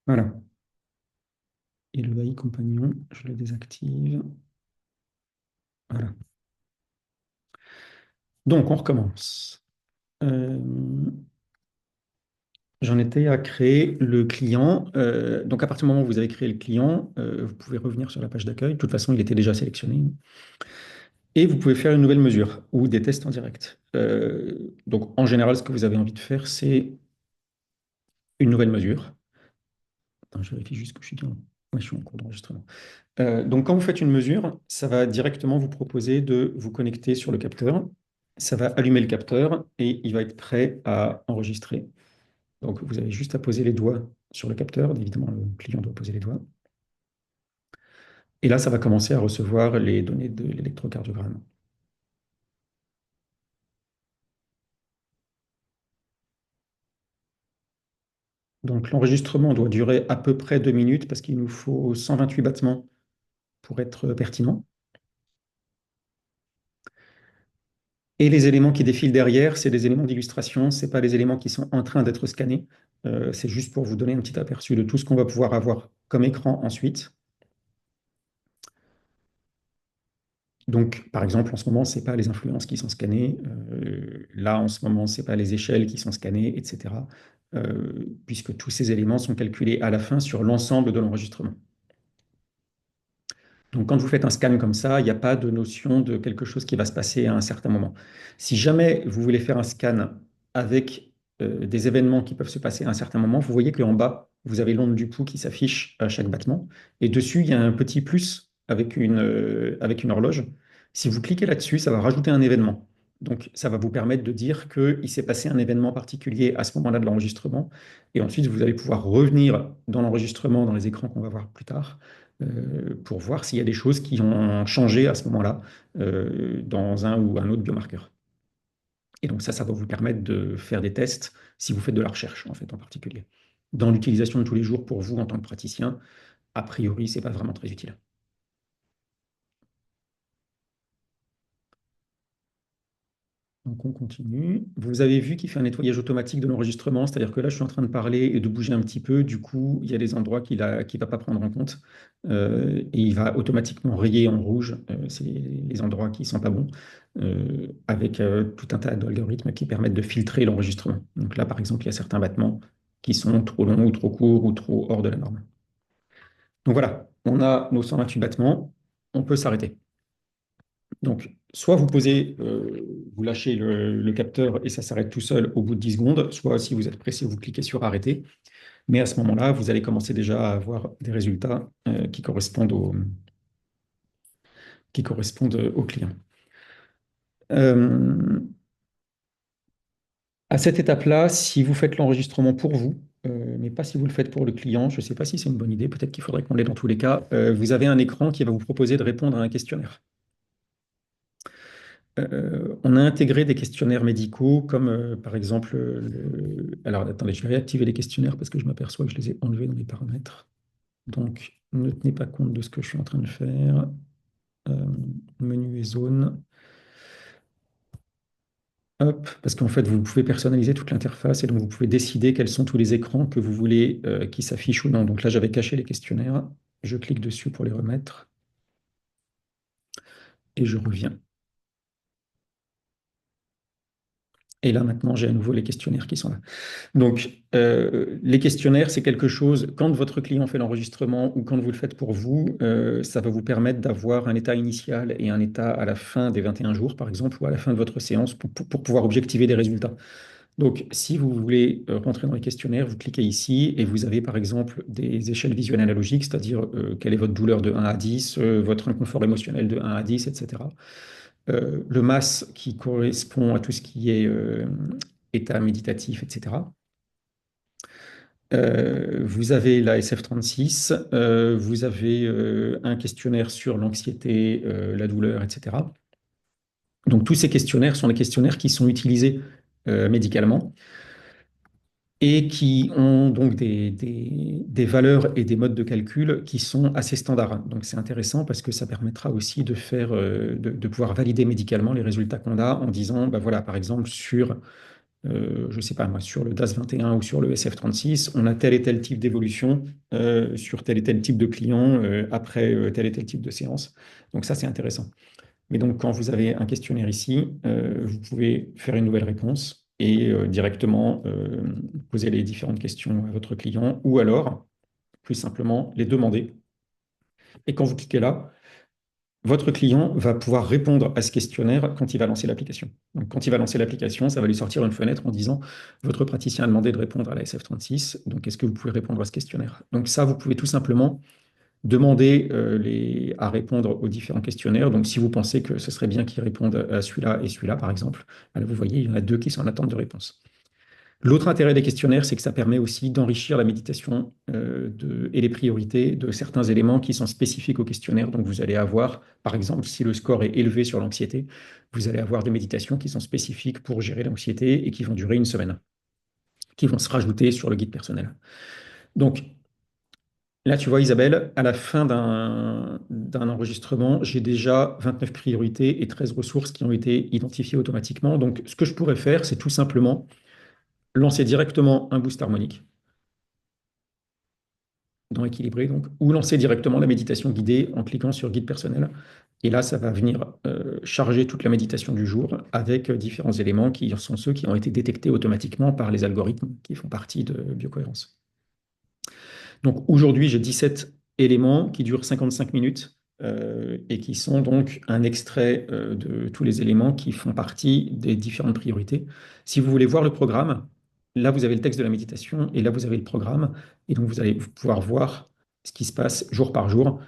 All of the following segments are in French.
Voilà. Et le AI compagnon, je le désactive. Voilà. Donc, on recommence. Euh, J'en étais à créer le client. Donc, à partir du moment où vous avez créé le client, vous pouvez revenir sur la page d'accueil. De toute façon, il était déjà sélectionné. Et vous pouvez faire une nouvelle mesure ou des tests en direct. Donc, en général, ce que vous avez envie de faire, c'est une nouvelle mesure. Attends, je vérifie juste que je suis bien. Ouais, je suis en cours d'enregistrement. Donc, quand vous faites une mesure, ça va directement vous proposer de vous connecter sur le capteur. Ça va allumer le capteur et il va être prêt à enregistrer. Donc, vous avez juste à poser les doigts sur le capteur. Évidemment, le client doit poser les doigts. Et là, ça va commencer à recevoir les données de l'électrocardiogramme. Donc, l'enregistrement doit durer à peu près 2 minutes parce qu'il nous faut 128 battements pour être pertinent. Et les éléments qui défilent derrière, c'est des éléments d'illustration, ce pas les éléments qui sont en train d'être scannés. C'est juste pour vous donner un petit aperçu de tout ce qu'on va pouvoir avoir comme écran ensuite. Donc, par exemple, en ce moment, ce pas les influences qui sont scannées. Là, en ce moment, ce pas les échelles qui sont scannées, etc. Puisque tous ces éléments sont calculés à la fin sur l'ensemble de l'enregistrement. Donc, quand vous faites un scan comme ça, il n'y a pas de notion de quelque chose qui va se passer à un certain moment. Si jamais vous voulez faire un scan avec des événements qui peuvent se passer à un certain moment, vous voyez qu'en bas, vous avez l'onde du pouls qui s'affiche à chaque battement. Et dessus, il y a un petit plus avec une horloge. Si vous cliquez là-dessus, ça va rajouter un événement. Donc, ça va vous permettre de dire qu'il s'est passé un événement particulier à ce moment-là de l'enregistrement. Et ensuite, vous allez pouvoir revenir dans l'enregistrement, dans les écrans qu'on va voir plus tard pour voir s'il y a des choses qui ont changé à ce moment-là dans un ou un autre biomarqueur. Et donc ça va vous permettre de faire des tests si vous faites de la recherche, en fait, en particulier. Dans l'utilisation de tous les jours pour vous en tant que praticien, a priori, ce n'est pas vraiment très utile. Donc on continue. Vous avez vu qu'il fait un nettoyage automatique de l'enregistrement, c'est-à-dire que là, je suis en train de parler et de bouger un petit peu. Du coup, il y a des endroits qu'il ne va pas prendre en compte. Et il va automatiquement rayer en rouge c'est les endroits qui ne sont pas bons, avec tout un tas d'algorithmes qui permettent de filtrer l'enregistrement. Donc là, par exemple, il y a certains battements qui sont trop longs ou trop courts ou trop hors de la norme. Donc voilà, on a nos 128 battements, on peut s'arrêter. Donc, soit vous lâchez le capteur et ça s'arrête tout seul au bout de 10 secondes, soit si vous êtes pressé, vous cliquez sur arrêter. Mais à ce moment-là, vous allez commencer déjà à avoir des résultats qui correspondent au client. Euh, à cette étape-là, si vous faites l'enregistrement pour vous, mais pas si vous le faites pour le client, je ne sais pas si c'est une bonne idée, peut-être qu'il faudrait qu'on l'ait dans tous les cas, vous avez un écran qui va vous proposer de répondre à un questionnaire. On a intégré des questionnaires médicaux comme par exemple Alors attendez, je vais réactiver les questionnaires parce que je m'aperçois que je les ai enlevés dans les paramètres. Donc ne tenez pas compte de ce que je suis en train de faire. Euh, Menu et zone. Hop, parce qu'en fait, vous pouvez personnaliser toute l'interface et donc vous pouvez décider quels sont tous les écrans que vous voulez qui s'affichent ou non. Donc là, j'avais caché les questionnaires. Je clique dessus pour les remettre et je reviens. Et là, maintenant, j'ai à nouveau les questionnaires qui sont là. Donc, les questionnaires, c'est quelque chose, quand votre client fait l'enregistrement ou quand vous le faites pour vous, ça va vous permettre d'avoir un état initial et un état à la fin des 21 jours, par exemple, ou à la fin de votre séance pour pouvoir objectiver des résultats. Donc, si vous voulez rentrer dans les questionnaires, vous cliquez ici et vous avez, par exemple, des échelles visuelles analogiques, c'est-à-dire quelle est votre douleur de 1 à 10, votre inconfort émotionnel de 1 à 10, etc. Le MAS qui correspond à tout ce qui est état méditatif, etc. Vous avez la SF36, vous avez un questionnaire sur l'anxiété, la douleur, etc. Donc tous ces questionnaires sont des questionnaires qui sont utilisés médicalement et qui ont donc des valeurs et des modes de calcul qui sont assez standards. Donc c'est intéressant parce que ça permettra aussi de pouvoir valider médicalement les résultats qu'on a en disant, bah voilà, par exemple, sur je ne sais pas moi, sur le DAS 21 ou sur le SF36, on a tel et tel type d'évolution sur tel et tel type de client après tel et tel type de séance. Donc ça, c'est intéressant. Mais donc, quand vous avez un questionnaire ici, vous pouvez faire une nouvelle réponse et directement poser les différentes questions à votre client ou alors, plus simplement, les demander. Et quand vous cliquez là, votre client va pouvoir répondre à ce questionnaire quand il va lancer l'application. Donc, quand il va lancer l'application, ça va lui sortir une fenêtre en disant, votre praticien a demandé de répondre à la SF36, donc est-ce que vous pouvez répondre à ce questionnaire? Donc ça, vous pouvez tout simplement demander à répondre aux différents questionnaires. Donc, si vous pensez que ce serait bien qu'ils répondent à celui-là et celui-là, par exemple, alors vous voyez, il y en a deux qui sont en attente de réponse. L'autre intérêt des questionnaires, c'est que ça permet aussi d'enrichir la méditation et les priorités de certains éléments qui sont spécifiques au questionnaire. Donc, vous allez avoir, par exemple, si le score est élevé sur l'anxiété, vous allez avoir des méditations qui sont spécifiques pour gérer l'anxiété et qui vont durer une semaine, qui vont se rajouter sur le guide personnel. Donc, là, tu vois, Isabelle, à la fin d'un enregistrement, j'ai déjà 29 priorités et 13 ressources qui ont été identifiées automatiquement. Donc, ce que je pourrais faire, c'est tout simplement lancer directement un boost harmonique dans Équilibré, donc, ou lancer directement la méditation guidée en cliquant sur Guide personnel. Et là, ça va venir charger toute la méditation du jour avec différents éléments qui sont ceux qui ont été détectés automatiquement par les algorithmes qui font partie de Biocohérence. Donc aujourd'hui, j'ai 17 éléments qui durent 55 minutes et qui sont donc un extrait de tous les éléments qui font partie des différentes priorités. Si vous voulez voir le programme, là, vous avez le texte de la méditation et là, vous avez le programme. Et donc, vous allez pouvoir voir ce qui se passe jour par jour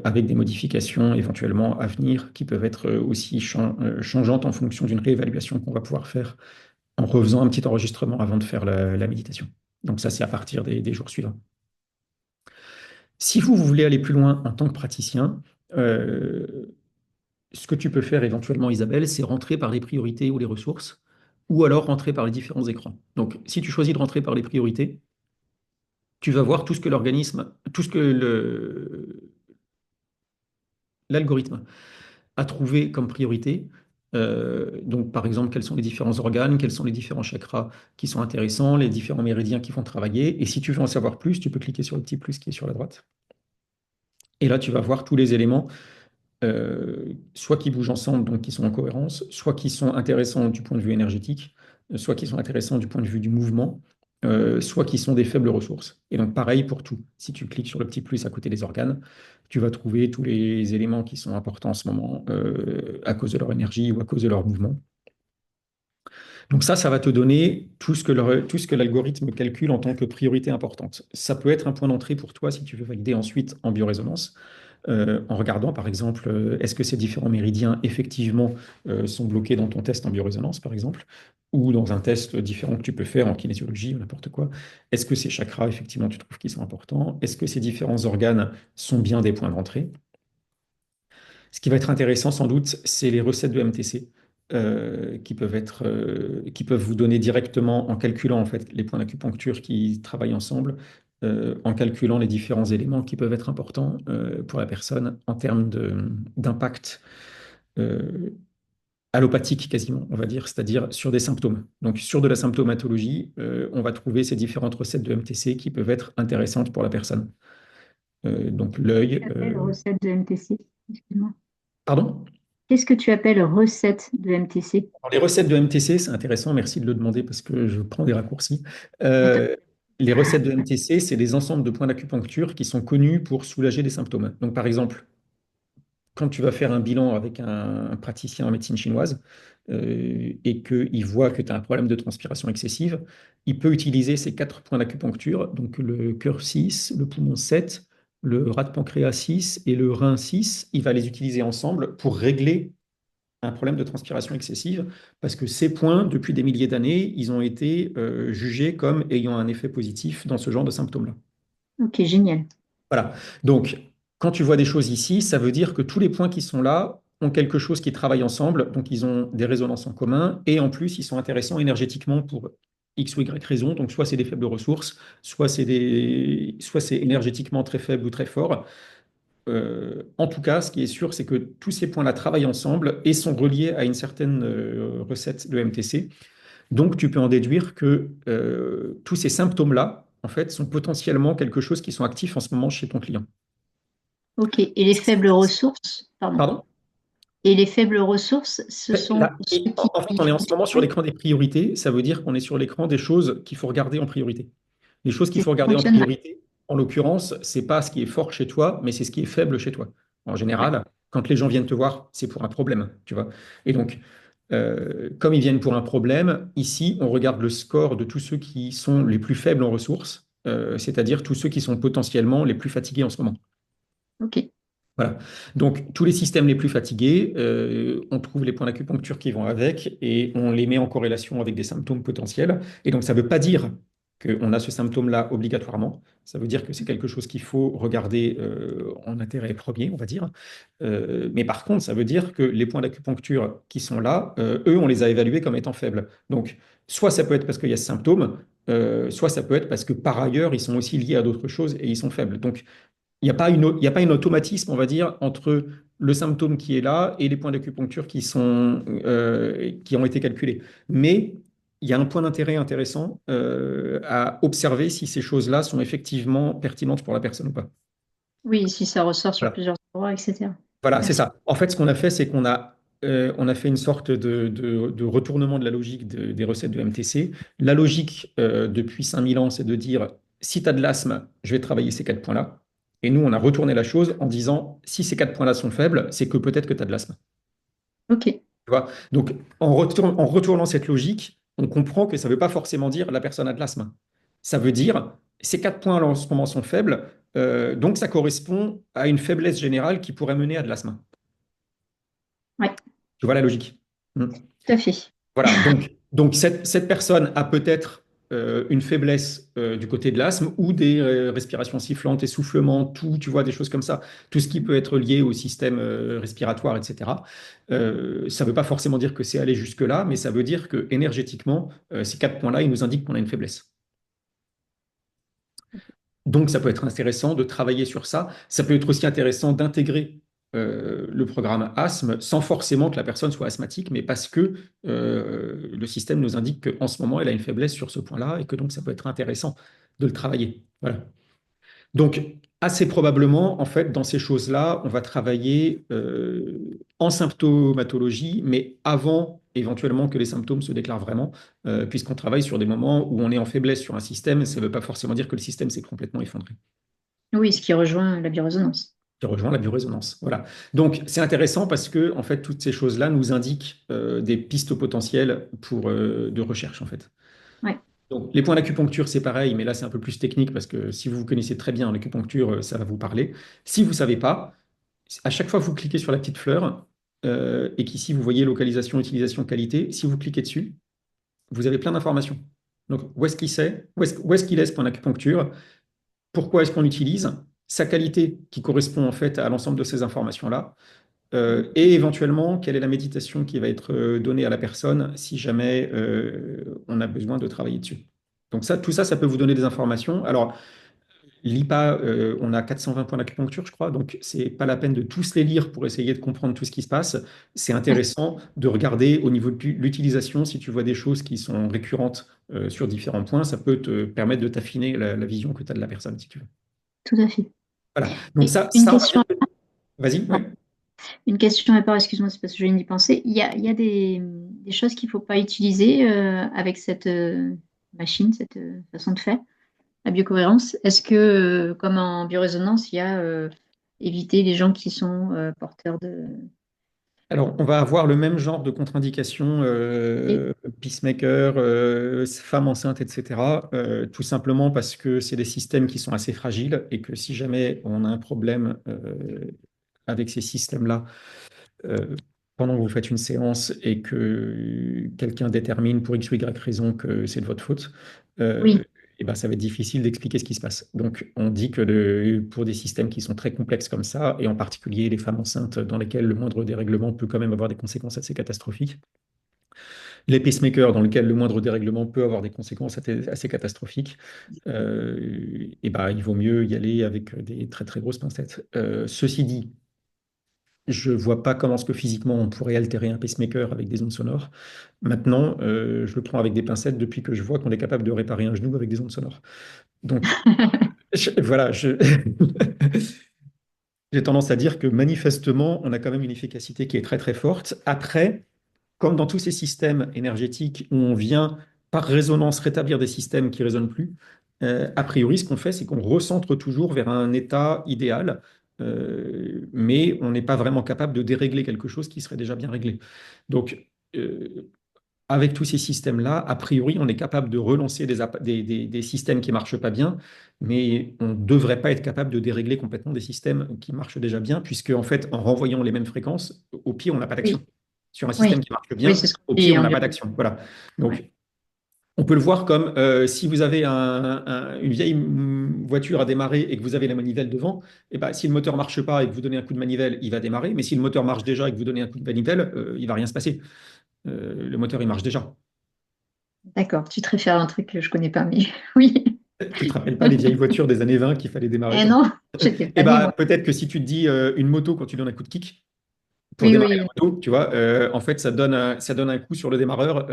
avec des modifications éventuellement à venir qui peuvent être aussi changeantes en fonction d'une réévaluation qu'on va pouvoir faire en refaisant un petit enregistrement avant de faire la méditation. Donc ça, c'est à partir des jours suivants. Si vous voulez aller plus loin en tant que praticien, euh, ce que tu peux faire éventuellement, Isabelle, c'est rentrer par les priorités ou les ressources, ou alors rentrer par les différents écrans. Donc, si tu choisis de rentrer par les priorités, tu vas voir tout ce que tout ce que l'algorithme a trouvé comme priorité. Donc, par exemple, quels sont les différents organes, quels sont les différents chakras qui sont intéressants, les différents méridiens qui vont travailler. Et si tu veux en savoir plus, tu peux cliquer sur le petit plus qui est sur la droite. Et là, tu vas voir tous les éléments soit qui bougent ensemble, donc qui sont en cohérence, soit qui sont intéressants du point de vue énergétique, soit qui sont intéressants du point de vue du mouvement, soit qui sont des faibles ressources. Et donc pareil pour tout. Si tu cliques sur le petit plus à côté des organes, tu vas trouver tous les éléments qui sont importants en ce moment à cause de leur énergie ou à cause de leur mouvement. Donc ça va te donner tout ce que l'algorithme calcule en tant que priorité importante. Ça peut être un point d'entrée pour toi si tu veux valider ensuite en biorésonance en regardant, par exemple, est-ce que ces différents méridiens, effectivement, sont bloqués dans ton test en biorésonance, par exemple, ou dans un test différent que tu peux faire en kinésiologie ou n'importe quoi. Est-ce que ces chakras, effectivement, tu trouves qu'ils sont importants? Est-ce que ces différents organes sont bien des points d'entrée? Ce qui va être intéressant, sans doute, c'est les recettes de MTC. Qui peuvent vous donner directement, en calculant en fait les points d'acupuncture qui travaillent ensemble, en calculant les différents éléments qui peuvent être importants pour la personne en termes d'impact euh, allopathique quasiment, on va dire, c'est-à-dire sur des symptômes. Donc sur de la symptomatologie, on va trouver ces différentes recettes de MTC qui peuvent être intéressantes pour la personne. Donc l'œil. Tu appelles recette de MTC? Excuse-moi. Pardon? Qu'est-ce que tu appelles recette de MTC? Alors, les recettes de MTC, c'est intéressant, merci de le demander parce que je prends des raccourcis. Attends. Les recettes de MTC, c'est des ensembles de points d'acupuncture qui sont connus pour soulager des symptômes. Donc, par exemple, quand tu vas faire un bilan avec un praticien en médecine chinoise et qu'il voit que tu as un problème de transpiration excessive, il peut utiliser ces 4 points d'acupuncture, donc le cœur 6, le poumon 7, le rat de pancréas 6 et le rein 6. Il va les utiliser ensemble pour régler un problème de transpiration excessive, parce que ces points, depuis des milliers d'années, ils ont été jugés comme ayant un effet positif dans ce genre de symptômes-là. Ok, génial. Voilà. Donc, quand tu vois des choses ici, ça veut dire que tous les points qui sont là ont quelque chose qui travaille ensemble, donc ils ont des résonances en commun, et en plus, ils sont intéressants énergétiquement pour X ou Y raison. Donc, soit c'est des faibles ressources, soit c'est énergétiquement très faible ou très fort. En tout cas, ce qui est sûr, c'est que tous ces points-là travaillent ensemble et sont reliés à une certaine recette de MTC. Donc, tu peux en déduire que tous ces symptômes-là, en fait, sont potentiellement quelque chose qui sont actifs en ce moment chez ton client. Ok. Et les faibles ressources, pardon. Pardon? Et les faibles ressources, ce sont Là, ceux en fait, qui on est en ce moment sur fonctionnent, l'écran des priorités. Ça veut dire qu'on est sur l'écran des choses qu'il faut regarder en priorité. Les choses qu'il c'est ce faut qui regarder en fonctionne mal. priorité, en l'occurrence, c'est pas ce qui est fort chez toi, mais c'est ce qui est faible chez toi. En Ouais. général, quand les gens viennent te voir, c'est pour un problème, tu vois. Et donc, comme ils viennent pour un problème, ici, on regarde le score de tous ceux qui sont les plus faibles en ressources, c'est-à-dire tous ceux qui sont potentiellement les plus fatigués en ce moment. Ok. Voilà. Donc, tous les systèmes les plus fatigués, on trouve les points d'acupuncture qui vont avec et on les met en corrélation avec des symptômes potentiels. Et donc, ça ne veut pas dire qu'on a ce symptôme-là obligatoirement. Ça veut dire que c'est quelque chose qu'il faut regarder en intérêt premier, on va dire. Mais par contre, ça veut dire que les points d'acupuncture qui sont là, eux, on les a évalués comme étant faibles. Donc, soit ça peut être parce qu'il y a ce symptôme, soit ça peut être parce que par ailleurs, ils sont aussi liés à d'autres choses et ils sont faibles. Donc, il y a pas une automatisme, on va dire, entre le symptôme qui est là et les points d'acupuncture qui ont été calculés. Mais il y a un point d'intérêt intéressant à observer si ces choses-là sont effectivement pertinentes pour la personne ou pas. Oui, si ça ressort sur Voilà, plusieurs endroits, etc. voilà, c'est Merci. ça. En fait, ce qu'on a fait, c'est on a fait une sorte de retournement de la logique des recettes de MTC. La logique, depuis 5000 ans, c'est de dire, si tu as de l'asthme, je vais travailler ces 4 points-là. Et nous, on a retourné la chose en disant, si ces 4 points-là sont faibles, c'est que peut-être que tu as de l'asthme. Ok. Tu vois? Donc, en retournant cette logique, on comprend que ça ne veut pas forcément dire la personne a de l'asthme. Ça veut dire, ces 4 points-là en ce moment sont faibles, donc ça correspond à une faiblesse générale qui pourrait mener à de l'asthme. Ouais, Tu vois la logique? Hmm. tout à fait. Voilà, donc cette personne a peut-être une faiblesse du côté de l'asthme ou des respirations sifflantes, essoufflements, tout, tu vois, des choses comme ça. Tout ce qui peut être lié au système respiratoire, etc. Ça ne veut pas forcément dire que c'est allé jusque-là, mais ça veut dire que énergétiquement, ces 4 points-là, ils nous indiquent qu'on a une faiblesse. Donc, ça peut être intéressant de travailler sur ça. Ça peut être aussi intéressant d'intégrer le programme asthme sans forcément que la personne soit asthmatique, mais parce que le système nous indique qu'en ce moment, elle a une faiblesse sur ce point-là et que donc ça peut être intéressant de le travailler. Voilà. Donc, assez probablement, en fait, dans ces choses-là, on va travailler en symptomatologie, mais avant éventuellement que les symptômes se déclarent vraiment, puisqu'on travaille sur des moments où on est en faiblesse sur un système, ça ne veut pas forcément dire que le système s'est complètement effondré. Oui, ce qui rejoint la biorésonance. Qui rejoint la biorésonance. Voilà. Donc, c'est intéressant parce que, en fait, toutes ces choses-là nous indiquent des pistes potentielles de recherche, en fait. Ouais. Donc, les points d'acupuncture, c'est pareil, mais là, c'est un peu plus technique parce que si vous connaissez très bien l'acupuncture, ça va vous parler. Si vous ne savez pas, à chaque fois que vous cliquez sur la petite fleur et qu'ici, vous voyez localisation, utilisation, qualité, si vous cliquez dessus, vous avez plein d'informations. Donc, où est-ce qu'il sait, où est-ce qu'il est ce point d'acupuncture, pourquoi est-ce qu'on l'utilise, sa qualité qui correspond en fait à l'ensemble de ces informations-là, et éventuellement quelle est la méditation qui va être donnée à la personne si jamais on a besoin de travailler dessus. Donc ça, tout ça, ça peut vous donner des informations. Alors, l'IPA, on a 420 points d'acupuncture, je crois, donc c'est pas la peine de tous les lire pour essayer de comprendre tout ce qui se passe. C'est Ouais, intéressant de regarder au niveau de l'utilisation, si tu vois des choses qui sont récurrentes sur différents points, ça peut te permettre de t'affiner la vision que tu as de la personne, si tu veux. tout à fait. Voilà. Donc Et ça, on va dire vas-y, non, ouais. une question à part, excuse-moi, c'est parce que je viens d'y penser. Il y a des choses qu'il ne faut pas utiliser avec cette machine, cette façon de faire, la biocohérence. Est-ce que, comme en biorésonance, il y a éviter les gens qui sont porteurs de... Alors, on va avoir le même genre de contre-indications, Et- pacemaker, femmes enceintes, etc. Tout simplement parce que c'est des systèmes qui sont assez fragiles et que si jamais on a un problème avec ces systèmes-là, euh, pendant que vous faites une séance et que quelqu'un détermine pour X ou Y raison que c'est de votre faute, oui, et ben ça va être difficile d'expliquer ce qui se passe. Donc, on dit que pour des systèmes qui sont très complexes comme ça, et en particulier les femmes enceintes dans lesquelles le moindre dérèglement peut quand même avoir des conséquences assez catastrophiques, les pacemakers dans lesquels le moindre dérèglement peut avoir des conséquences assez catastrophiques, et ben, il vaut mieux y aller avec des très très grosses pincettes. Ceci dit, Je vois pas comment est-ce que physiquement on pourrait altérer un pacemaker avec des ondes sonores. Maintenant, je le prends avec des pincettes depuis que je vois qu'on est capable de réparer un genou avec des ondes sonores. Donc, voilà, j'ai tendance à dire que manifestement, on a quand même une efficacité qui est très très forte. Après, comme dans tous ces systèmes énergétiques où on vient par résonance rétablir des systèmes qui ne résonnent plus, a priori, ce qu'on fait, c'est qu'on recentre toujours vers un état idéal, mais on n'est pas vraiment capable de dérégler quelque chose qui serait déjà bien réglé. Donc, avec tous ces systèmes-là, a priori, on est capable de relancer des systèmes qui ne marchent pas bien, mais on ne devrait pas être capable de dérégler complètement des systèmes qui marchent déjà bien, puisque en fait, en renvoyant les mêmes fréquences, au pire, on n'a pas d'action. Oui, Sur un système oui, qui marche oui, bien, c'est ce qu'on au dit pire, on en n'a pas biologie. d'action. Voilà. Ouais. Donc, on peut le voir comme si vous avez une vieille voiture à démarrer et que vous avez la manivelle devant, et ben, si le moteur ne marche pas et que vous donnez un coup de manivelle, il va démarrer. Mais si le moteur marche déjà et que vous donnez un coup de manivelle, il ne va rien se passer. Le moteur, il marche déjà. D'accord, tu te réfères à un truc que je connais pas, mais oui. Tu te rappelles pas les vieilles voitures des années 20 qu'il fallait démarrer Eh comme non, ça? j'étais Et pas née, bah moi. peut-être que si tu te dis une moto quand tu donnes un coup de kick pour Oui, démarrer oui, la moto, tu vois, en fait ça donne un coup sur le démarreur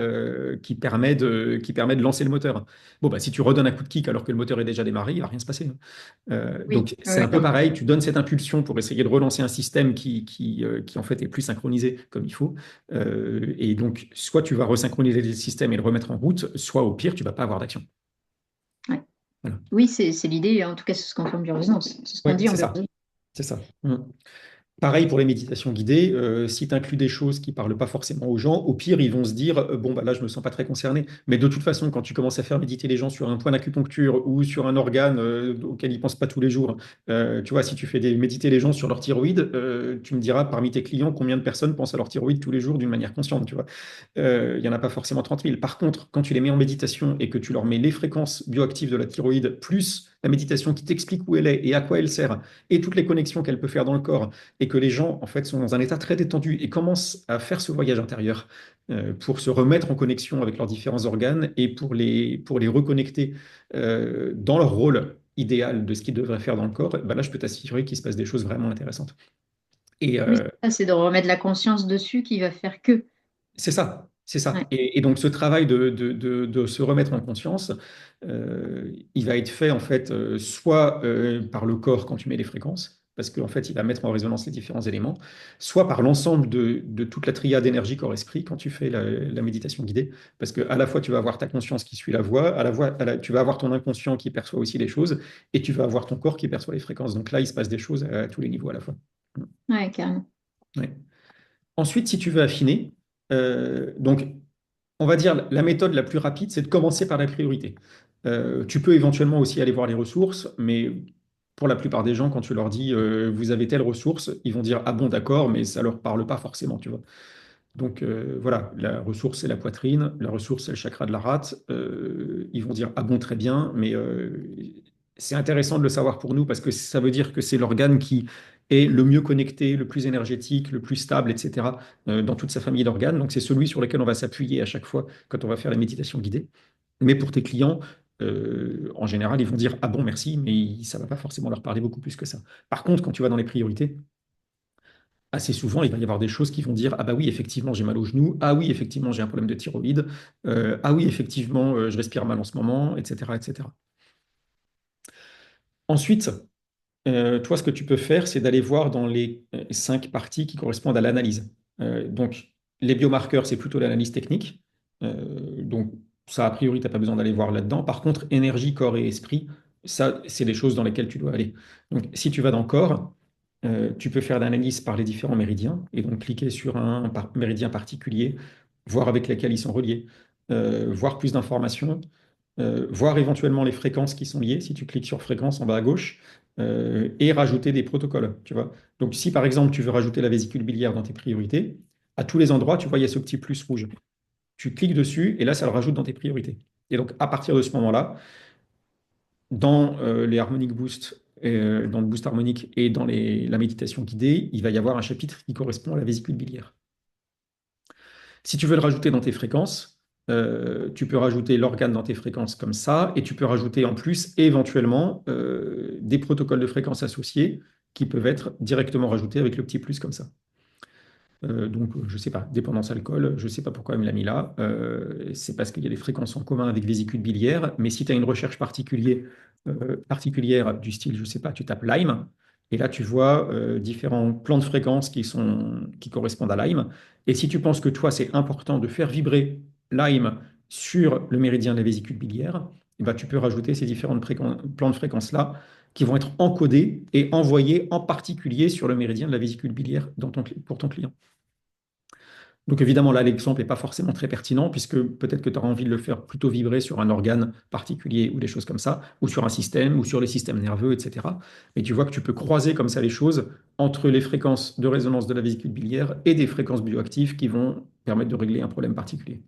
qui permet de lancer le moteur. Bon bah si tu redonnes un coup de kick alors que le moteur est déjà démarré, il va rien se passer, hein. oui, Donc c'est un oui, peu comme pareil, tu donnes cette impulsion pour essayer de relancer un système qui en fait est plus synchronisé comme il faut. Et donc soit tu vas resynchroniser le système et le remettre en route, soit au pire tu vas pas avoir d'action. ouais. Voilà. Oui, c'est l'idée, en tout cas, c'est ce qu'on fait en biorésonance. C'est ce qu'on Ouais, dit en c'est ça. biorésonance. C'est ça. Mm. Pareil pour les méditations guidées, si tu inclus des choses qui ne parlent pas forcément aux gens, au pire, ils vont se dire, bon, bah là, je ne me sens pas très concerné. Mais de toute façon, quand tu commences à faire méditer les gens sur un point d'acupuncture ou sur un organe auquel ils ne pensent pas tous les jours, tu vois, si tu fais méditer les gens sur leur thyroïde, tu me diras parmi tes clients combien de personnes pensent à leur thyroïde tous les jours d'une manière consciente, tu vois. Il n'y en a pas forcément 30 000. Par contre, quand tu les mets en méditation et que tu leur mets les fréquences bioactives de la thyroïde, plus la méditation qui t'explique où elle est et à quoi elle sert, et toutes les connexions qu'elle peut faire dans le corps, et que les gens, en fait, sont dans un état très détendu et commencent à faire ce voyage intérieur pour se remettre en connexion avec leurs différents organes et pour les reconnecter dans leur rôle idéal de ce qu'ils devraient faire dans le corps, ben là, je peux t'assurer qu'il se passe des choses vraiment intéressantes. Et Oui, ça, c'est de remettre la conscience dessus qui va faire que. c'est ça, c'est ça. Ouais. Et donc ce travail de se remettre en conscience, il va être fait en fait soit par le corps quand tu mets les fréquences, parce qu'en fait il va mettre en résonance les différents éléments, soit par l'ensemble de toute la triade énergie corps-esprit quand tu fais la méditation guidée, parce que à la fois tu vas avoir ta conscience qui suit la voix, tu vas avoir ton inconscient qui perçoit aussi les choses, et tu vas avoir ton corps qui perçoit les fréquences. Donc là il se passe des choses à tous les niveaux à la fois. Ouais, carrément. Ouais. Ensuite, si tu veux affiner, donc on va dire la méthode la plus rapide, c'est de commencer par la priorité. Tu peux éventuellement aussi aller voir les ressources, mais pour la plupart des gens, quand tu leur dis vous avez telle ressource, ils vont dire ah bon d'accord, mais ça leur parle pas forcément, tu vois. Donc voilà, la ressource c'est la poitrine, la ressource c'est le chakra de la rate. Ils vont dire ah bon très bien, mais c'est intéressant de le savoir pour nous parce que ça veut dire que c'est l'organe qui est le mieux connecté, le plus énergétique, le plus stable, etc. Dans toute sa famille d'organes. Donc c'est celui sur lequel on va s'appuyer à chaque fois quand on va faire la méditation guidée. Mais pour tes clients, en général, ils vont dire ah bon merci, mais ça va pas forcément leur parler beaucoup plus que ça. Par contre, quand tu vas dans les priorités, assez souvent, il va y avoir des choses qui vont dire, ah bah oui, effectivement, j'ai mal au genou, ah oui, effectivement, j'ai un problème de thyroïde, ah oui, effectivement, je respire mal en ce moment, etc., etc. Ensuite, toi, ce que tu peux faire, c'est d'aller voir dans les 5 parties qui correspondent à l'analyse. Donc, les biomarqueurs, c'est plutôt l'analyse technique. Donc, ça, a priori, tu n'as pas besoin d'aller voir là-dedans. Par contre, énergie, corps et esprit, ça, c'est des choses dans lesquelles tu dois aller. Donc, si tu vas dans le corps, tu peux faire l'analyse par les différents méridiens et donc cliquer sur un méridien particulier, voir avec lesquels ils sont reliés, voir plus d'informations, voir éventuellement les fréquences qui sont liées, si tu cliques sur fréquence en bas à gauche, et rajouter des protocoles, tu vois. Donc, si par exemple, tu veux rajouter la vésicule biliaire dans tes priorités, à tous les endroits, tu vois, il y a ce petit plus rouge. Tu cliques dessus et là, ça le rajoute dans tes priorités. Et donc, à partir de ce moment-là, dans les harmonic boost, dans le boost harmonique et dans la méditation guidée, il va y avoir un chapitre qui correspond à la vésicule biliaire. Si tu veux le rajouter dans tes fréquences, tu peux rajouter l'organe dans tes fréquences comme ça, et tu peux rajouter en plus éventuellement des protocoles de fréquences associés qui peuvent être directement rajoutés avec le petit plus comme ça. Donc, je ne sais pas, dépendance alcool, je ne sais pas pourquoi il me l'a mis là. C'est parce qu'il y a des fréquences en commun avec vésicule biliaire. Mais si tu as une recherche particulière du style, je ne sais pas, tu tapes Lyme, et là tu vois différents plans de fréquences qui correspondent à Lyme. Et si tu penses que toi, c'est important de faire vibrer Lyme sur le méridien de la vésicule biliaire, eh ben, tu peux rajouter ces différents plans de fréquences-là qui vont être encodés et envoyés en particulier sur le méridien de la vésicule biliaire pour ton client. Donc évidemment, là, l'exemple n'est pas forcément très pertinent, puisque peut-être que tu auras envie de le faire plutôt vibrer sur un organe particulier ou des choses comme ça, ou sur un système, ou sur les systèmes nerveux, etc. Mais tu vois que tu peux croiser comme ça les choses entre les fréquences de résonance de la vésicule biliaire et des fréquences bioactives qui vont permettre de régler un problème particulier.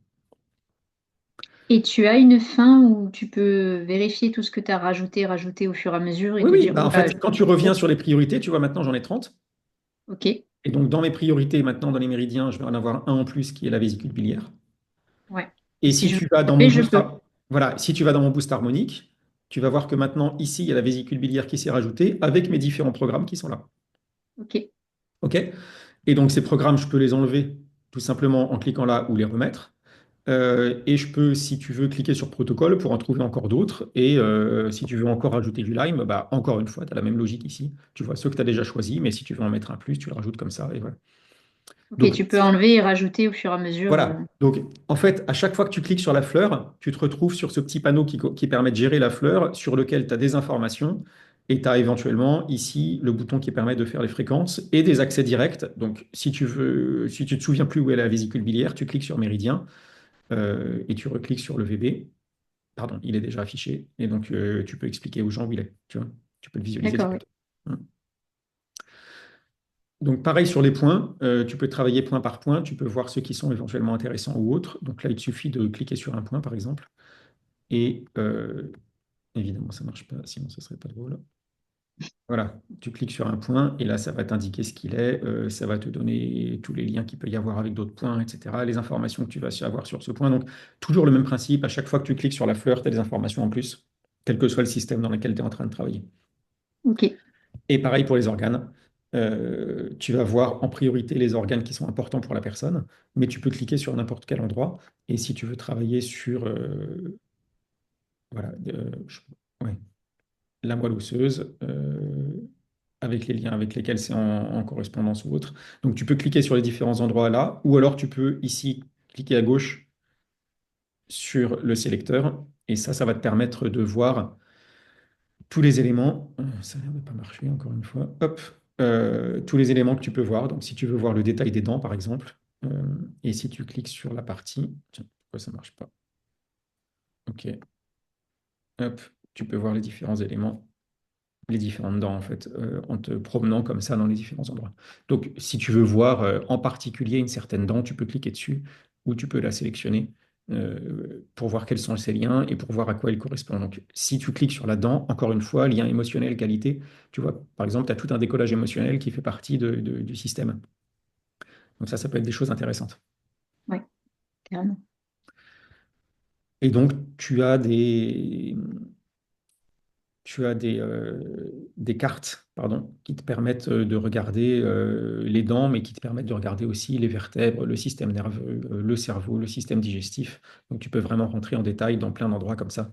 Et tu as une fin où tu peux vérifier tout ce que tu as rajouté au fur et à mesure et Oui, te oui, dire, bah en oula, fait, j'ai quand tu fait reviens trop. sur les priorités, tu vois, maintenant j'en ai 30. Ok, Et donc dans mes priorités, maintenant dans les méridiens, je vais en avoir un en plus qui est la vésicule biliaire. ouais. Et Et si si je veux tu vas dans mon taper, je boost, peux. voilà, si tu vas dans mon boost harmonique, tu vas voir que maintenant, ici, il y a la vésicule biliaire qui s'est rajoutée avec mes différents programmes qui sont là. Ok, OK? Et donc, ces programmes, je peux les enlever tout simplement en cliquant là ou les remettre. Et je peux, si tu veux, cliquer sur protocole pour en trouver encore d'autres. Et si tu veux encore ajouter du Lime, bah, encore une fois, tu as la même logique ici. Tu vois ceux que tu as déjà choisis, mais si tu veux en mettre un plus, tu le rajoutes comme ça. Et voilà. ok, Donc, tu peux enlever et rajouter au fur et à mesure. voilà. Donc, en fait, à chaque fois que tu cliques sur la fleur, tu te retrouves sur ce petit panneau qui permet de gérer la fleur, sur lequel tu as des informations et tu as éventuellement ici le bouton qui permet de faire les fréquences et des accès directs. Donc, si tu veux, si tu te souviens plus où est la vésicule biliaire, tu cliques sur Méridien et tu recliques sur le VB. Pardon, il est déjà affiché et donc tu peux expliquer aux gens où il est. Tu vois, tu peux le visualiser D'accord, oui. directement. Hum. Donc, pareil sur les points, tu peux travailler point par point, tu peux voir ceux qui sont éventuellement intéressants ou autres. Donc là, il te suffit de cliquer sur un point, par exemple. Et évidemment, ça ne marche pas, sinon ce ne serait pas drôle. Voilà, tu cliques sur un point et là, ça va t'indiquer ce qu'il est. Ça va te donner tous les liens qu'il peut y avoir avec d'autres points, etc. Les informations que tu vas avoir sur ce point. Donc, toujours le même principe. À chaque fois que tu cliques sur la fleur, tu as des informations en plus, quel que soit le système dans lequel tu es en train de travailler. Ok. Et pareil pour les organes. Tu vas voir en priorité les organes qui sont importants pour la personne, mais tu peux cliquer sur n'importe quel endroit. Et si tu veux travailler sur voilà, ouais, la moelle osseuse, avec les liens avec lesquels c'est en correspondance ou autre, donc tu peux cliquer sur les différents endroits là, ou alors tu peux ici cliquer à gauche sur le sélecteur, et ça va te permettre de voir tous les éléments, ça a l'air de ne pas marcher encore une fois, hop, tous les éléments que tu peux voir. Donc si tu veux voir le détail des dents, par exemple, et si tu cliques sur la partie, tiens, pourquoi ça ne marche pas? Ok, hop, tu peux voir les différents éléments, les différentes dents, en fait, en te promenant comme ça dans les différents endroits. Donc si tu veux voir en particulier une certaine dent, tu peux cliquer dessus ou tu peux la sélectionner. Pour voir quels sont ses liens et pour voir à quoi il correspond. Donc, si tu cliques sur la dent, encore une fois, lien émotionnel, qualité, tu vois, par exemple, tu as tout un décollage émotionnel qui fait partie du système. Donc ça peut être des choses intéressantes. Ouais, carrément. Et donc, des cartes, pardon, qui te permettent de regarder les dents, mais qui te permettent de regarder aussi les vertèbres, le système nerveux, le cerveau, le système digestif. Donc, tu peux vraiment rentrer en détail dans plein d'endroits comme ça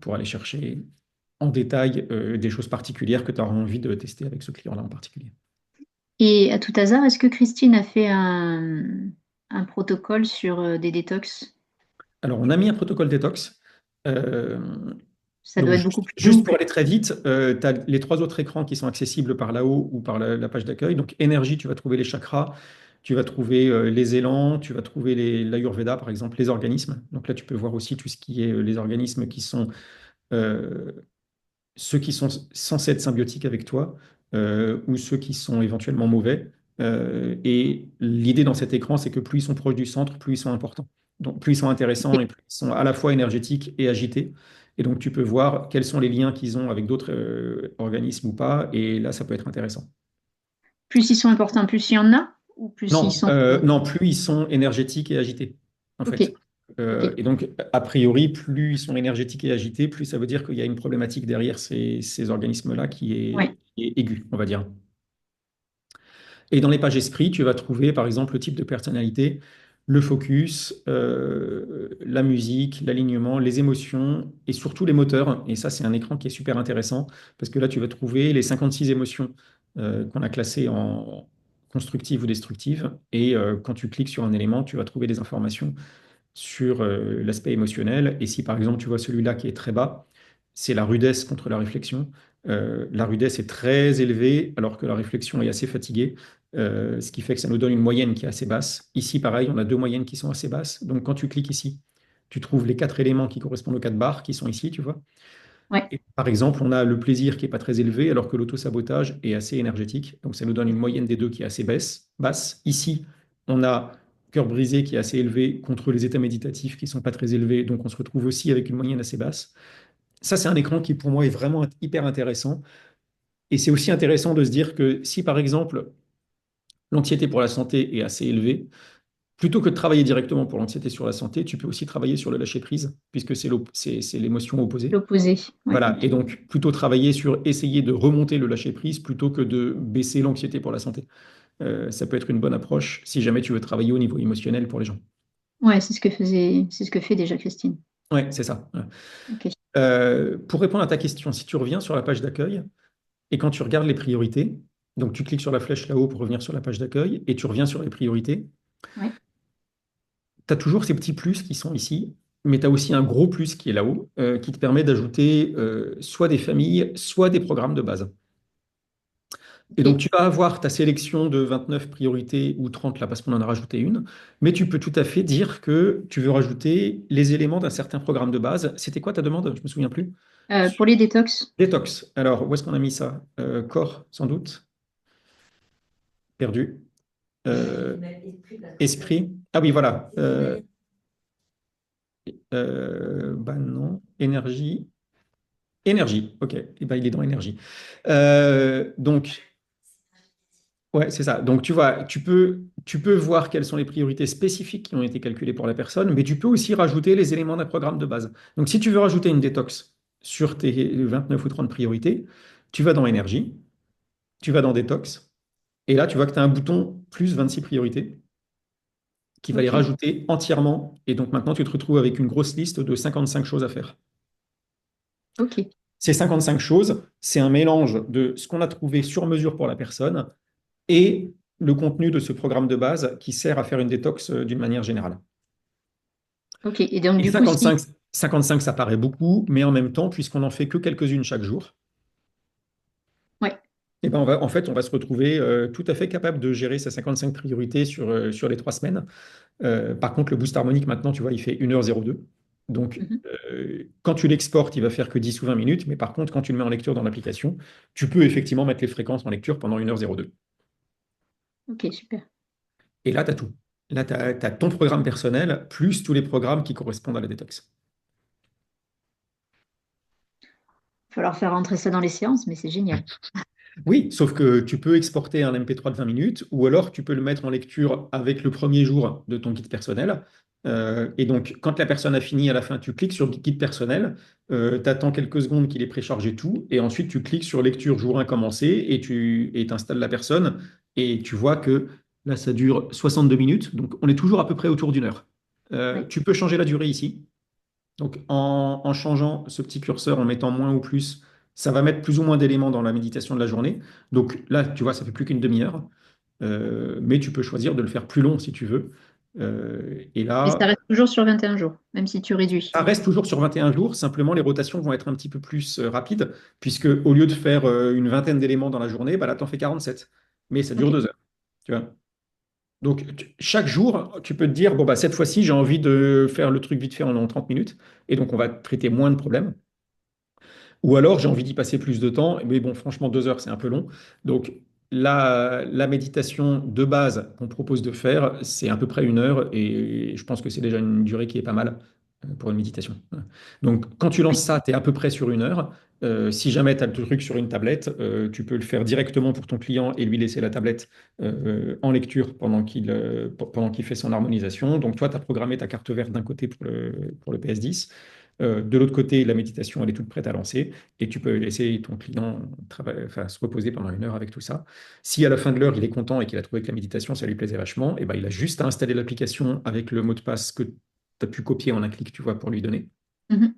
pour aller chercher en détail des choses particulières que tu auras envie de tester avec ce client-là en particulier. Et à tout hasard, est-ce que Christine a fait un protocole sur des détox? Alors, on a mis un protocole détox. Euh, Ça doit donc, être beaucoup plus juste pour souple. aller très vite, tu as les trois autres écrans qui sont accessibles par là-haut ou par la page d'accueil. Donc, énergie, tu vas trouver les chakras, tu vas trouver les élans, tu vas trouver l'Ayurveda, par exemple, les organismes. Donc là, tu peux voir aussi tout ce qui est les organismes qui sont euh, ceux qui sont censés être symbiotiques avec toi ou ceux qui sont éventuellement mauvais. Et l'idée dans cet écran, c'est que plus ils sont proches du centre, plus ils sont importants. Donc, plus ils sont intéressants Ok. et plus ils sont à la fois énergétiques et agités. Et donc, tu peux voir quels sont les liens qu'ils ont avec d'autres organismes ou pas. Et là, ça peut être intéressant. Plus ils sont importants, plus il y en a, ou plus ils Non, sont. non, plus ils sont énergétiques et agités, en Ok, fait. ok. Et donc, a priori, plus ils sont énergétiques et agités, plus ça veut dire qu'il y a une problématique derrière ces organismes-là qui Ouais. est aigu, on va dire. Et dans les pages esprit, tu vas trouver par exemple le type de personnalité, le focus, la musique, l'alignement, les émotions et surtout les moteurs. Et ça, c'est un écran qui est super intéressant parce que là, tu vas trouver les 56 émotions qu'on a classées en constructives ou destructives. Et quand tu cliques sur un élément, tu vas trouver des informations sur l'aspect émotionnel. Et si par exemple tu vois celui-là qui est très bas, c'est la rudesse contre la réflexion. La rudesse est très élevée alors que la réflexion est assez fatiguée, ce qui fait que ça nous donne une moyenne qui est assez basse. Ici, pareil, on a deux moyennes qui sont assez basses. Donc quand tu cliques ici, tu trouves les quatre éléments qui correspondent aux quatre barres qui sont ici, tu vois. Ouais, Et par exemple, on a le plaisir qui n'est pas très élevé, alors que l'autosabotage est assez énergétique. Donc, ça nous donne une moyenne des deux qui est assez basse. Ici, on a cœur brisé qui est assez élevé contre les états méditatifs qui ne sont pas très élevés. Donc, on se retrouve aussi avec une moyenne assez basse. Ça, c'est un écran qui, pour moi, est vraiment hyper intéressant. Et c'est aussi intéressant de se dire que si, par exemple, l'anxiété pour la santé est assez élevée, plutôt que de travailler directement pour l'anxiété sur la santé, tu peux aussi travailler sur le lâcher-prise, puisque c'est l'émotion opposée. l'opposé. Ouais, Voilà, et ok. donc plutôt travailler sur essayer de remonter le lâcher-prise plutôt que de baisser l'anxiété pour la santé. Ça peut être une bonne approche si jamais tu veux travailler au niveau émotionnel pour les gens. Ouais, c'est ce que fait déjà Christine. Ouais, c'est ça. Ouais. Ok. Pour répondre à ta question, si tu reviens sur la page d'accueil et quand tu regardes les priorités, donc tu cliques sur la flèche là-haut pour revenir sur la page d'accueil et tu reviens sur les priorités, Ouais. tu as toujours ces petits plus qui sont ici, mais tu as aussi un gros plus qui est là-haut qui te permet d'ajouter soit des familles, soit des programmes de base. Et donc, Ok. tu vas avoir ta sélection de 29 priorités ou 30 là, parce qu'on en a rajouté une, mais tu peux tout à fait dire que tu veux rajouter les éléments d'un certain programme de base. C'était quoi ta demande? Je me souviens plus. Pour les détox, Détox. Alors, où est-ce qu'on a mis ça? Corps, sans doute. Perdu. Euh, esprit. Ah oui, voilà. Bah non. Énergie. Énergie. OK. Et ben, il est dans énergie. Donc, ouais, c'est ça. Donc, tu vois, tu peux voir quelles sont les priorités spécifiques qui ont été calculées pour la personne, mais tu peux aussi rajouter les éléments d'un programme de base. Donc, si tu veux rajouter une détox sur tes 29 ou 30 priorités, tu vas dans énergie, tu vas dans détox, et là, tu vois que tu as un bouton plus 26 priorités qui va les ok. rajouter entièrement. Et donc, maintenant, tu te retrouves avec une grosse liste de 55 choses à faire. Ok. Ces 55 choses, c'est un mélange de ce qu'on a trouvé sur mesure pour la personne et le contenu de ce programme de base qui sert à faire une détox d'une manière générale. Ok. Et donc, Et du coup, si. 55, ça paraît beaucoup, mais en même temps, puisqu'on n'en fait que quelques-unes chaque jour, Ouais. eh ben en fait, on va se retrouver tout à fait capable de gérer ces 55 priorités sur les 3 semaines. Par contre, le boost harmonique, maintenant, tu vois, il fait 1h02. Donc, Mhm. quand tu l'exportes, il va faire que 10 ou 20 minutes, mais par contre, quand tu le mets en lecture dans l'application, tu peux effectivement mettre les fréquences en lecture pendant 1h02. Ok, super. Et là, tu as tout. Là, tu as ton programme personnel, plus tous les programmes qui correspondent à la détox. Il va falloir faire rentrer ça dans les séances, mais c'est génial. Oui, sauf que tu peux exporter un MP3 de 20 minutes, ou alors tu peux le mettre en lecture avec le premier jour de ton guide personnel. Et donc, quand la personne a fini, à la fin, tu cliques sur guide personnel, tu attends quelques secondes qu'il ait préchargé tout, et ensuite tu cliques sur lecture jour 1 commencé, et tu installes la personne, et tu vois que là, ça dure 62 minutes, donc on est toujours à peu près autour d'une heure. Ouais. Tu peux changer la durée ici. Donc, en changeant ce petit curseur, en mettant moins ou plus, ça va mettre plus ou moins d'éléments dans la méditation de la journée. Donc là, tu vois, ça fait plus qu'une demi-heure. Mais tu peux choisir de le faire plus long si tu veux. Et Mais ça là, reste toujours sur 21 jours, même si tu réduis. ça reste toujours sur 21 jours. Simplement, les rotations vont être un petit peu plus rapides, puisque au lieu de faire une vingtaine d'éléments dans la journée, bah là, tu en fais 47. Mais ça dure Ok. 2 heures. Tu vois. Donc, chaque jour, tu peux te dire, bon, bah, cette fois-ci, j'ai envie de faire le truc vite fait en 30 minutes. Et donc, on va traiter moins de problèmes. Ou alors, j'ai envie d'y passer plus de temps, mais bon, franchement, 2 heures, c'est un peu long. Donc, la méditation de base qu'on propose de faire, c'est à peu près 1 heure, et je pense que c'est déjà une durée qui est pas mal pour une méditation. Voilà. Donc, quand tu lances Oui. ça, tu es à peu près sur 1 heure. Si jamais tu as le truc sur une tablette, tu peux le faire directement pour ton client et lui laisser la tablette en lecture pendant qu'il fait son harmonisation. Donc, toi, tu as programmé ta carte verte d'un côté pour le PS10. De l'autre côté, la méditation, elle est toute prête à lancer et tu peux laisser ton client enfin, se reposer pendant 1 heure avec tout ça. Si à la fin de l'heure, il est content et qu'il a trouvé que la méditation, ça lui plaisait vachement, et ben, il a juste à installer l'application avec le mot de passe que tu as pu copier en un clic, tu vois, pour lui donner. Mhm.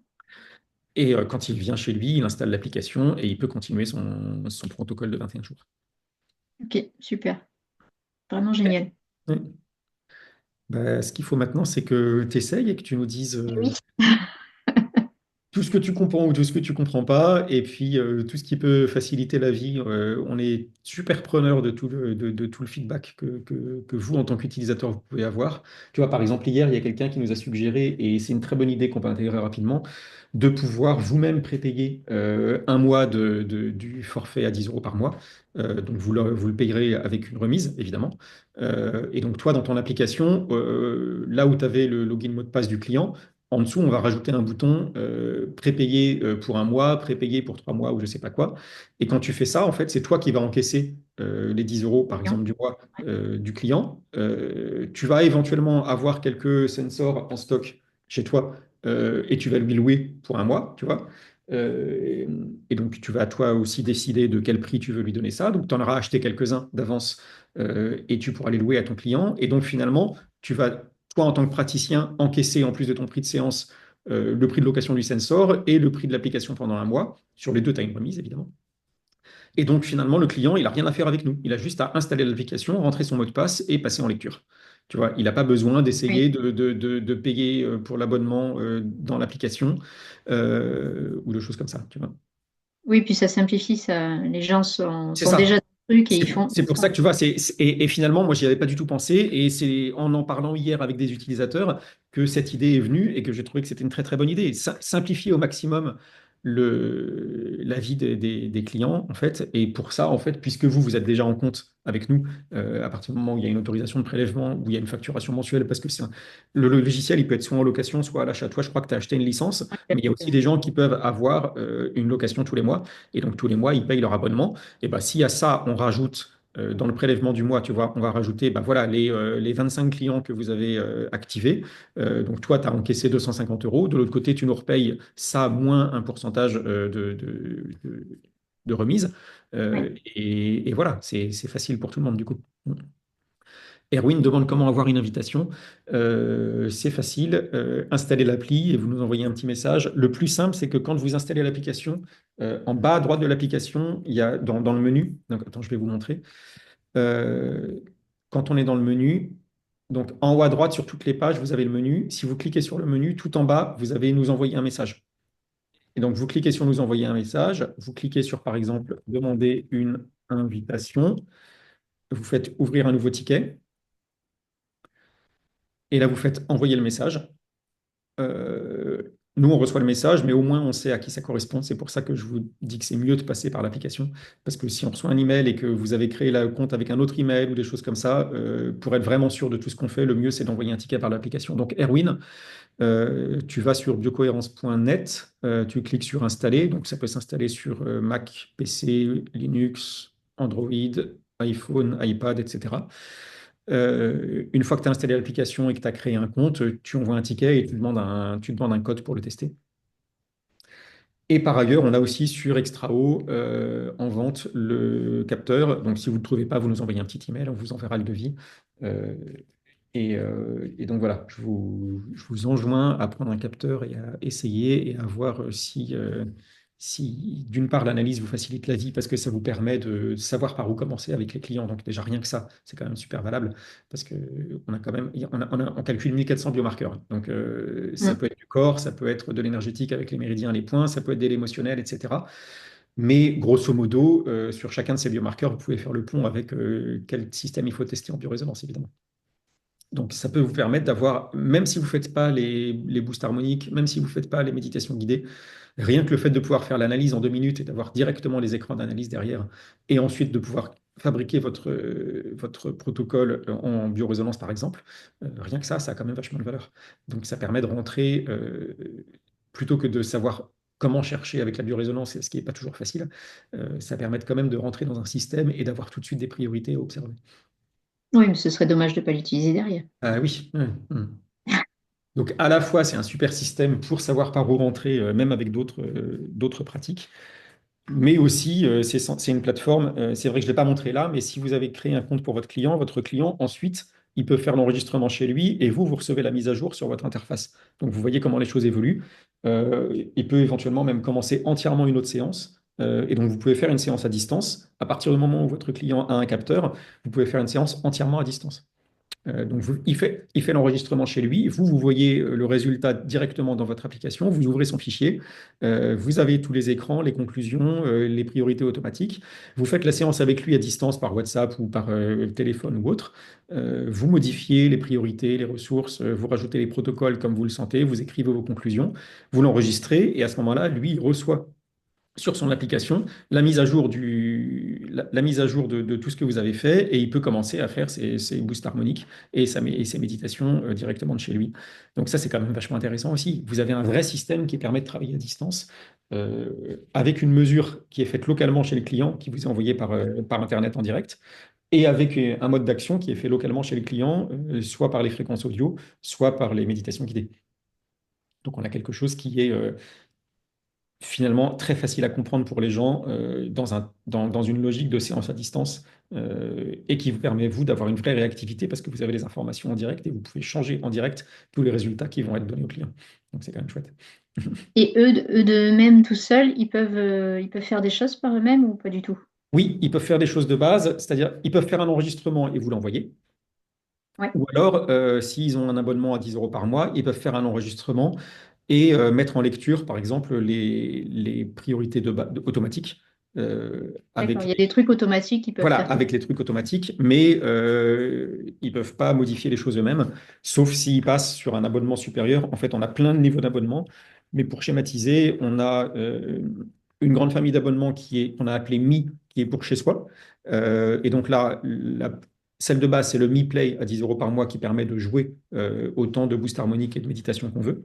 Et quand il vient chez lui, il installe l'application et il peut continuer son protocole de 21 jours. Ok, super. Vraiment génial. Ouais. Bah, ce qu'il faut maintenant, c'est que tu essayes et que tu nous dises Oui. tout ce que tu comprends ou tout ce que tu comprends pas, et puis tout ce qui peut faciliter la vie. On est super preneur de tout le feedback que vous, en tant qu'utilisateur, vous pouvez avoir. Tu vois, par exemple, hier, il y a quelqu'un qui nous a suggéré, et c'est une très bonne idée qu'on peut intégrer rapidement, de pouvoir vous-même prépayer 1 mois du forfait à 10 euros par mois. Donc, vous le payerez avec une remise, évidemment. Et donc, toi, dans ton application, là où tu avais le login mot de passe du client, en dessous, on va rajouter un bouton prépayé pour 1 mois, prépayé pour 3 mois ou je sais pas quoi. Et quand tu fais ça, en fait, c'est toi qui vas encaisser les 10 euros, par Bien. exemple, du mois du client. Tu vas éventuellement avoir quelques sensors en stock chez toi et tu vas lui louer pour 1 mois, tu vois. Euh, et donc, tu vas toi aussi décider de quel prix tu veux lui donner ça. Donc, tu en auras acheté quelques-uns d'avance et tu pourras les louer à ton client. Et donc, finalement, tu vas toi, en tant que praticien, encaisser en plus de ton prix de séance le prix de location du sensor et le prix de l'application pendant 1 mois. Sur les deux, tu as une remise, évidemment. Et donc, finalement, le client, il n'a rien à faire avec nous. Il a juste à installer l'application, rentrer son mot de passe et passer en lecture. Tu vois, il n'a pas besoin d'essayer Oui. de payer pour l'abonnement dans l'application ou de choses comme ça. Tu vois. Oui, puis ça simplifie ça. Les gens C'est sont déjà ça. dans le truc et ils font. C'est pour ça que tu vois, et finalement, moi, j'y avais pas du tout pensé, et c'est en parlant hier avec des utilisateurs que cette idée est venue et que j'ai trouvé que c'était une très très bonne idée. Simplifier au maximum la vie des clients, en fait, et pour ça, en fait, puisque vous êtes déjà en compte avec nous, à partir du moment où il y a une autorisation de prélèvement, où il y a une facturation mensuelle, parce que le logiciel, il peut être soit en location, soit à l'achat. Toi, je crois que tu as acheté une licence, mais il y a aussi des gens qui peuvent avoir une location tous les mois, et donc tous les mois, ils payent leur abonnement. Et ben, si à ça, on rajoute dans le prélèvement du mois, tu vois, on va rajouter ben voilà, les 25 clients que vous avez activés. Donc toi, tu as encaissé 250 euros. De l'autre côté, tu nous repayes ça moins un pourcentage de remise. Oui. Et voilà, c'est facile pour tout le monde du coup. Erwin demande comment avoir une invitation. C'est facile. Installez l'appli et vous nous envoyez un petit message. Le plus simple, c'est que quand vous installez l'application, en bas à droite de l'application, il y a dans le menu. Donc, attends, je vais vous montrer. Euh, Quand on est dans le menu, donc en haut à droite sur toutes les pages, vous avez le menu. Si vous cliquez sur le menu, tout en bas, vous avez nous envoyer un message. Et donc, vous cliquez sur nous envoyer un message. Vous cliquez sur, par exemple, demander une invitation. Vous faites ouvrir un nouveau ticket. Et là, vous faites envoyer le message. Nous, on reçoit le message, mais au moins, on sait à qui ça correspond. C'est pour ça que je vous dis que c'est mieux de passer par l'application. Parce que si on reçoit un email et que vous avez créé le compte avec un autre email ou des choses comme ça, pour être vraiment sûr de tout ce qu'on fait, le mieux, c'est d'envoyer un ticket par l'application. Donc, Erwin, tu vas sur biocohérence.net, tu cliques sur installer. Donc, ça peut s'installer sur Mac, PC, Linux, Android, iPhone, iPad, etc. Une fois que tu as installé l'application et que tu as créé un compte, tu envoies un ticket et tu demandes un code pour le tester. Et par ailleurs, on a aussi sur Extrao en vente le capteur. Donc, si vous ne le trouvez pas, vous nous envoyez un petit email, on vous enverra le devis. Euh, et donc voilà, je vous enjoins à prendre un capteur et à essayer et à voir si d'une part l'analyse vous facilite la vie parce que ça vous permet de savoir par où commencer avec les clients. Donc déjà rien que ça, c'est quand même super valable parce que on a quand même, on calcule 1400 biomarqueurs. Donc ça Mm. peut être du corps, ça peut être de l'énergétique avec les méridiens, les points, ça peut être de l'émotionnel, etc. Mais grosso modo, sur chacun de ces biomarqueurs, vous pouvez faire le pont avec quel système il faut tester en biorésonance, évidemment. Donc, ça peut vous permettre d'avoir, même si vous ne faites pas les boosts harmoniques, même si vous ne faites pas les méditations guidées, rien que le fait de pouvoir faire l'analyse en 2 minutes et d'avoir directement les écrans d'analyse derrière, et ensuite de pouvoir fabriquer votre protocole en biorésonance, par exemple, rien que ça a quand même vachement de valeur. Donc, ça permet de rentrer, plutôt que de savoir comment chercher avec la biorésonance, ce qui n'est pas toujours facile, ça permet quand même de rentrer dans un système et d'avoir tout de suite des priorités à observer. Oui, mais ce serait dommage de ne pas l'utiliser derrière. Ah oui. Ouais. Hmm. Donc, à la fois, c'est un super système pour savoir par où rentrer, même avec d'autres pratiques. Mais aussi, c'est une plateforme, c'est vrai que je ne l'ai pas montré là, mais si vous avez créé un compte pour votre client, ensuite, il peut faire l'enregistrement chez lui et vous recevez la mise à jour sur votre interface. Donc, vous voyez comment les choses évoluent. Il peut éventuellement même commencer entièrement une autre séance. Et donc, vous pouvez faire une séance à distance. À partir du moment où votre client a un capteur, vous pouvez faire une séance entièrement à distance. Donc, il fait l'enregistrement chez lui. Vous voyez le résultat directement dans votre application. Vous ouvrez son fichier. Vous avez tous les écrans, les conclusions, les priorités automatiques. Vous faites la séance avec lui à distance par WhatsApp ou par téléphone ou autre. Vous modifiez les priorités, les ressources. Vous rajoutez les protocoles comme vous le sentez. Vous écrivez vos conclusions. Vous l'enregistrez et à ce moment-là, lui, il reçoit sur son application la mise à jour de tout ce que vous avez fait et il peut commencer à faire ses boosts harmoniques et ses méditations directement de chez lui. Donc ça, c'est quand même vachement intéressant aussi. Vous avez un vrai système qui permet de travailler à distance avec une mesure qui est faite localement chez le client, qui vous est envoyée par Internet en direct, et avec un mode d'action qui est fait localement chez le client, soit par les fréquences audio, soit par les méditations guidées. Donc on a quelque chose qui est finalement très facile à comprendre pour les gens dans une logique de séance à distance et qui vous permet, vous, d'avoir une vraie réactivité parce que vous avez les informations en direct et vous pouvez changer en direct tous les résultats qui vont être donnés aux clients. Donc, c'est quand même chouette. Et eux de même tout seuls, ils peuvent faire des choses par eux-mêmes ou pas du tout? Oui, ils peuvent faire des choses de base, c'est-à-dire ils peuvent faire un enregistrement et vous l'envoyer. Ouais, Ou alors, s'ils ont un abonnement à 10 euros par mois, ils peuvent faire un enregistrement et mettre en lecture, par exemple, les priorités automatiques d'accord. Il y a avec des trucs automatiques qu'ils peuvent voilà, faire tout avec seuls. les trucs automatiques, mais ils ne peuvent pas modifier les choses eux-mêmes, sauf s'ils passent sur un abonnement supérieur. En fait, on a plein de niveaux d'abonnement, mais pour schématiser, on a une grande famille d'abonnements qu'on a appelé Mi, qui est pour chez soi. Et donc là, celle de base, c'est le Mi Play à 10 euros par mois qui permet de jouer autant de boost harmonique et de méditation qu'on veut.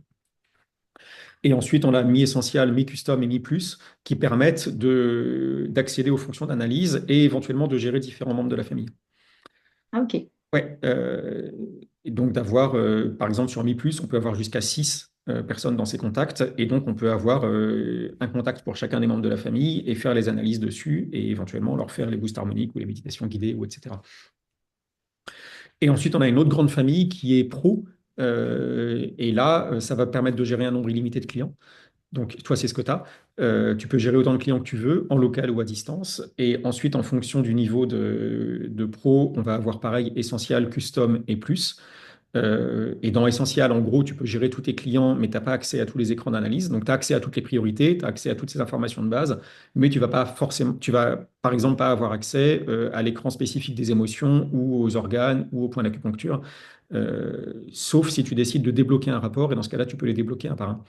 Et ensuite, on a Mi Essential, Mi Custom et Mi Plus qui permettent d'accéder aux fonctions d'analyse et éventuellement de gérer différents membres de la famille. Ah, ok. Ouais, et donc d'avoir, par exemple, sur Mi Plus, on peut avoir jusqu'à 6 personnes dans ses contacts, et donc on peut avoir un contact pour chacun des membres de la famille et faire les analyses dessus, et éventuellement leur faire les boosts harmoniques ou les méditations guidées, ou etc. Et ensuite, on a une autre grande famille qui est Pro, et là, ça va permettre de gérer un nombre illimité de clients. Donc, toi, c'est ce que tu as. Tu peux gérer autant de clients que tu veux, en local ou à distance. Et ensuite, en fonction du niveau de pro, on va avoir pareil, essentiel, custom et plus. Et dans Essential, en gros, tu peux gérer tous tes clients, mais tu n'as pas accès à tous les écrans d'analyse. Donc, tu as accès à toutes les priorités, tu as accès à toutes ces informations de base, mais tu vas pas forcément, tu vas par exemple pas avoir accès à l'écran spécifique des émotions ou aux organes ou au point d'acupuncture, sauf si tu décides de débloquer un rapport. Et dans ce cas-là, tu peux les débloquer un par un.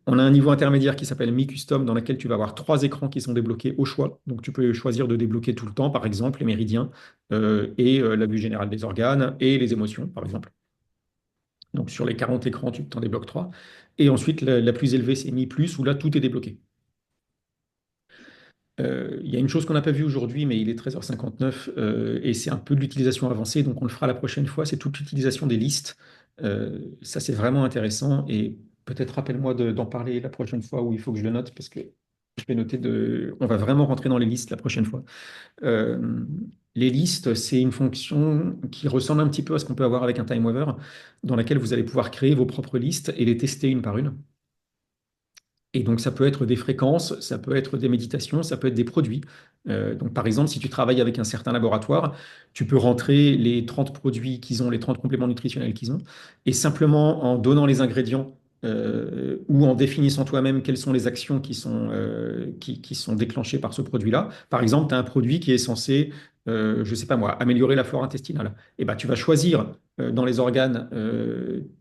On a un niveau intermédiaire qui s'appelle Mi Custom dans lequel tu vas avoir 3 écrans qui sont débloqués au choix. Donc tu peux choisir de débloquer tout le temps, par exemple, les méridiens et la vue générale des organes et les émotions, par exemple. Donc sur les 40 écrans, tu t'en débloques 3. Et ensuite, la plus élevée, c'est Mi Plus, où là, tout est débloqué. Il y a une chose qu'on n'a pas vue aujourd'hui, mais il est 13h59 et c'est un peu de l'utilisation avancée, donc on le fera la prochaine fois, c'est toute l'utilisation des listes. Ça, c'est vraiment intéressant et peut-être rappelle-moi d'en parler la prochaine fois où il faut que je le note parce que je vais noter on va vraiment rentrer dans les listes la prochaine fois. Euh, les listes, c'est une fonction qui ressemble un petit peu à ce qu'on peut avoir avec un Time Waver, dans laquelle vous allez pouvoir créer vos propres listes et les tester une par une. Et donc, ça peut être des fréquences, ça peut être des méditations, ça peut être des produits. Donc, par exemple, si tu travailles avec un certain laboratoire, tu peux rentrer les 30 produits qu'ils ont, les 30 compléments nutritionnels qu'ils ont, et simplement en donnant les ingrédients ou en définissant toi-même quelles sont les actions qui sont déclenchées par ce produit-là. Par exemple, tu as un produit qui est censé, je ne sais pas moi, améliorer la flore intestinale. Et ben, tu vas choisir dans les organes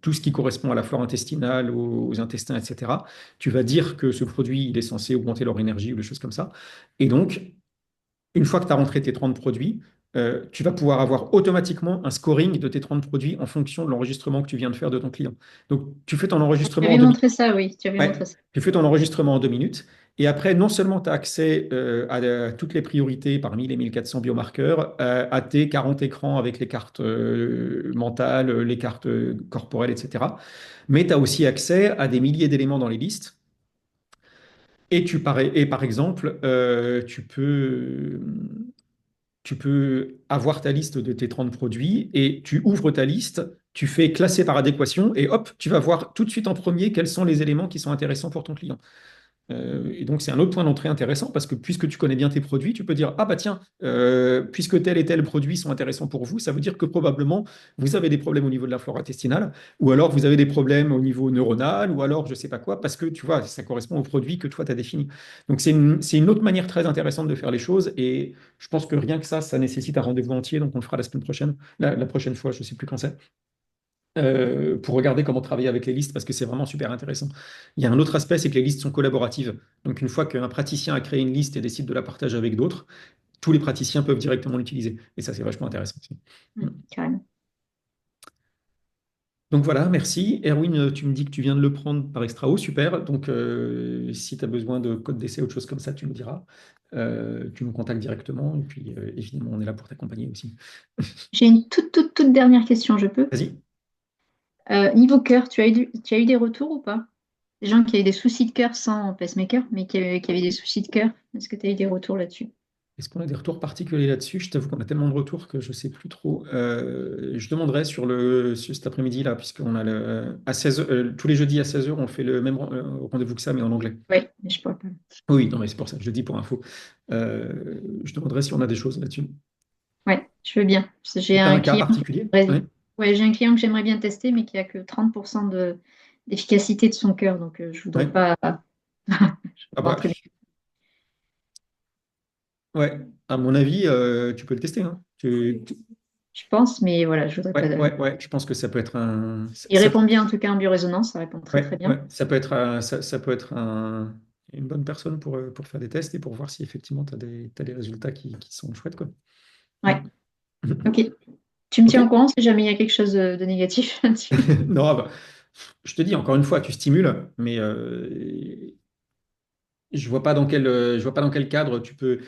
tout ce qui correspond à la flore intestinale, aux intestins, etc. Tu vas dire que ce produit, il est censé augmenter leur énergie ou des choses comme ça. Et donc, une fois que tu as rentré tes 30 produits, tu vas pouvoir avoir automatiquement un scoring de tes 30 produits en fonction de l'enregistrement que tu viens de faire de ton client. Donc, tu fais ton Tu enregistrement en avais deux minutes. montré ça, oui, tu avais montré Ouais, ça. tu fais ton enregistrement en 2 minutes. Et après, non seulement tu as accès à toutes les priorités parmi les 1400 biomarqueurs, à tes 40 écrans avec les cartes mentales, les cartes corporelles, etc. Mais tu as aussi accès à des milliers d'éléments dans les listes. Et par exemple, tu peux avoir ta liste de tes 30 produits et tu ouvres ta liste, tu fais classer par adéquation et hop, tu vas voir tout de suite en premier quels sont les éléments qui sont intéressants pour ton client. Et donc, c'est un autre point d'entrée intéressant parce que puisque tu connais bien tes produits, tu peux dire, ah bah tiens, puisque tel et tel produit sont intéressants pour vous, ça veut dire que probablement vous avez des problèmes au niveau de la flore intestinale, ou alors vous avez des problèmes au niveau neuronal, ou alors je sais pas quoi, parce que tu vois, ça correspond au produit que toi tu as défini. Donc, c'est une autre manière très intéressante de faire les choses et je pense que rien que ça nécessite un rendez-vous entier, donc on le fera la semaine prochaine, la prochaine fois, je sais plus quand c'est pour regarder comment travailler avec les listes parce que c'est vraiment super intéressant. Il y a un autre aspect, c'est que les listes sont collaboratives. Donc une fois qu'un praticien a créé une liste et décide de la partager avec d'autres, tous les praticiens peuvent directement l'utiliser. Et ça, c'est vachement intéressant aussi. Mm. Carrément. Donc voilà, merci. Erwin, tu me dis que tu viens de le prendre par Extrao, super. Donc si tu as besoin de code d'essai ou autre chose comme ça, tu nous diras. Tu nous contactes directement et puis évidemment, on est là pour t'accompagner aussi. J'ai une toute dernière question, je peux? Vas-y. Niveau cœur, tu as eu des retours ou pas? Des gens qui avaient des soucis de cœur sans pacemaker, mais qui avaient des soucis de cœur. Est-ce que tu as eu des retours là-dessus? Est-ce qu'on a des retours particuliers là-dessus? Je t'avoue qu'on a tellement de retours que je ne sais plus trop. Je demanderai sur cet après-midi là, puisqu'on a à 16 tous les jeudis à 16 heures, on fait le même rendez-vous que ça, mais en anglais. Oui, mais je pourrais pas. Oui, non, mais c'est pour ça que je le dis pour info. Je demanderai si on a des choses là-dessus. Ouais, je veux bien. Parce que j'ai Tu as un un cas client, particulier? ouais, Oui. ouais, j'ai un client que j'aimerais bien tester, mais qui a que 30% d'efficacité de son cœur. Donc, je voudrais Ouais. pas, je Ah voudrais pas bah, entraîner. ouais. À mon avis, tu peux le tester, hein. Je pense, mais voilà, je voudrais pas. Ouais, ouais, ouais. Je pense que ça peut être un. Il répond bien en tout cas en biorésonance, ça répond très Ouais, très bien. ouais. Ça peut être, ça peut être une bonne personne pour faire des tests et pour voir si effectivement t'as des résultats qui sont chouettes, quoi. Mm. Ouais, ok. Tu me Ok? tiens au courant si jamais il y a quelque chose de négatif là-dessus. Non, ah bah, je te dis encore une fois, tu stimules, mais je vois pas dans quel cadre tu peux.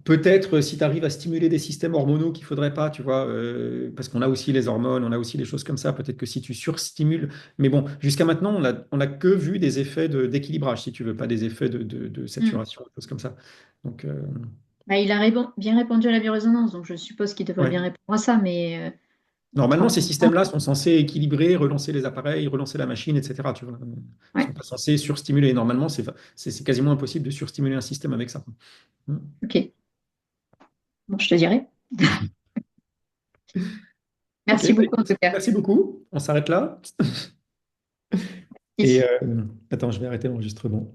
Peut-être si tu arrives à stimuler des systèmes hormonaux qu'il faudrait pas, tu vois, parce qu'on a aussi les hormones, on a aussi les choses comme ça. Peut-être que si tu surstimules, mais bon, jusqu'à maintenant, on a que vu des effets d'équilibrage, si tu veux, pas des effets de Hmm. saturation, des choses comme ça. Donc, Bah, il a bien répondu à la biorésonance, donc je suppose qu'il devrait bien ouais. répondre à ça, mais Normalement, ces 30%. systèmes-là sont censés équilibrer, relancer les appareils, relancer la machine, etc. Tu vois. Ils Ouais, sont pas censés surstimuler. Normalement, c'est quasiment impossible de surstimuler un système avec ça. Mm. ok. Bon, je te dirai. Ok, Merci bah, beaucoup en écoute, tout cas. merci beaucoup. On s'arrête là. Et attends, je vais arrêter l'enregistrement.